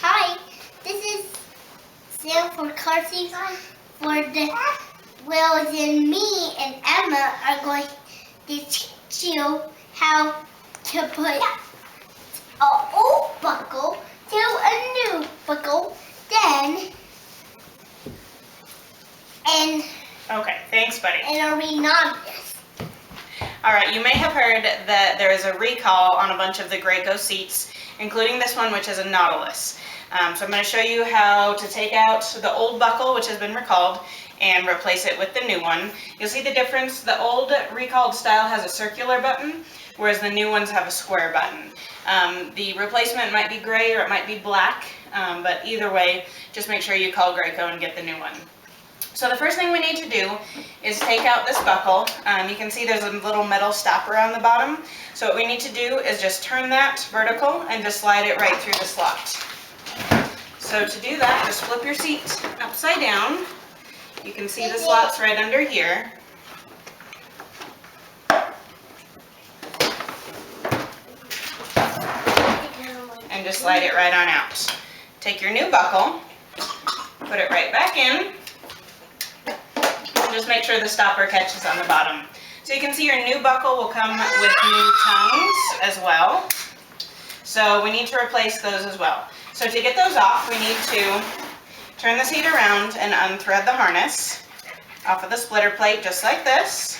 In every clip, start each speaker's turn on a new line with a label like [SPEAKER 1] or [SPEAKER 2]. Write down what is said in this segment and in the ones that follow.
[SPEAKER 1] Hi. This is Sam for Car Seat. For the Wills and me and Emma are going to teach you how to put an old buckle to a new buckle.
[SPEAKER 2] Okay, thanks, buddy.
[SPEAKER 1] And a re-Nautilus.
[SPEAKER 2] All right, you may have heard that there is a recall on a bunch of the Graco seats, including this one, which is a Nautilus. So I'm going to show you how to take out the old buckle, which has been recalled, and replace it with the new one. You'll see the difference. The old recalled style has a circular button, whereas the new ones have a square button. The replacement might be gray or it might be black, but either way, just make sure you call Graco and get the new one. So the first thing we need to do is take out this buckle. You can see there's a little metal stopper on the bottom. So what we need to do is just turn that vertical and just slide it right through the slot. So to do that, just flip your seat upside down. You can see the slots right under here. And just slide it right on out. Take your new buckle, put it right back in. Just make sure the stopper catches on the bottom. So you can see your new buckle will come with new tongues as well. So we need to replace those as well. So to get those off, we need to turn the seat around and unthread the harness off of the splitter plate just like this.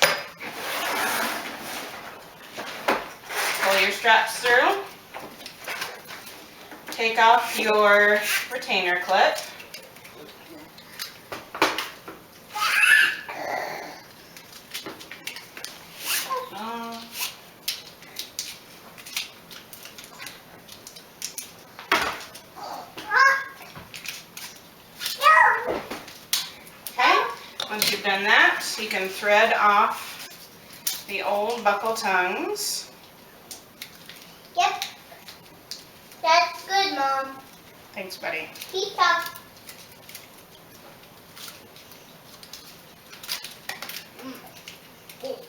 [SPEAKER 2] Pull your straps through. Take off your retainer clip. Once you've done that, you can thread off the old buckle tongues.
[SPEAKER 1] Yep. That's good, Mom.
[SPEAKER 2] Thanks, buddy.
[SPEAKER 1] Keep up.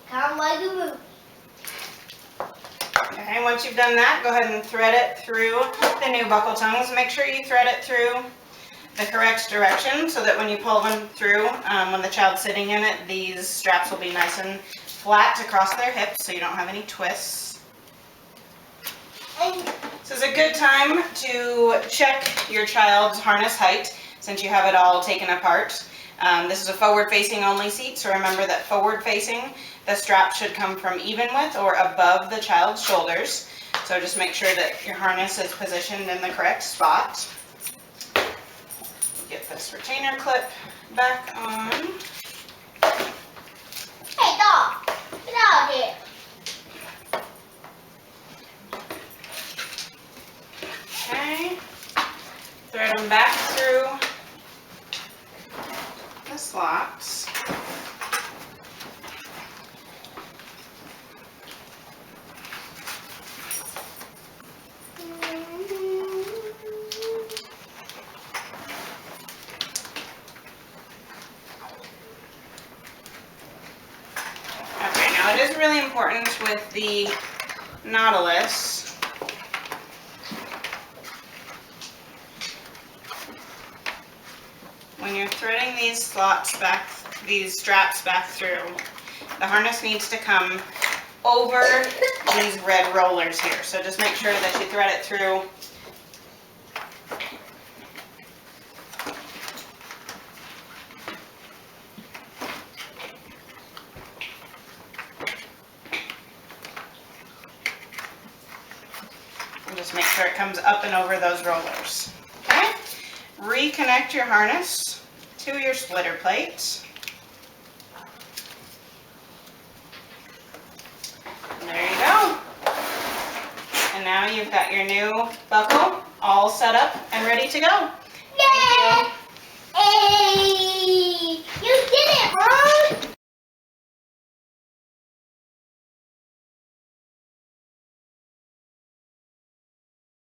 [SPEAKER 1] Kind of like a movie.
[SPEAKER 2] Okay, once you've done that, go ahead and thread it through the new buckle tongues. Make sure you thread it through the correct direction so that when you pull them through, when the child's sitting in it, these straps will be nice and flat across their hips so you don't have any twists. This is a good time to check your child's harness height since you have it all taken apart. This is a forward-facing only seat, so remember that forward-facing, the strap should come from even with or above the child's shoulders. So just make sure that your harness is positioned in the correct spot. Get this retainer clip back on.
[SPEAKER 1] Hey, dog. Get out of here.
[SPEAKER 2] Okay. Thread them back through the slots. Now it is really important with the Nautilus when you're threading these slots back, these straps back through, the harness needs to come over these red rollers here. So just make sure that you thread it through and just make sure it comes up and over those rollers. Okay? Reconnect your harness to your splitter plate. There you go. And now you've got your new buckle all set up and ready to go.
[SPEAKER 1] Yay!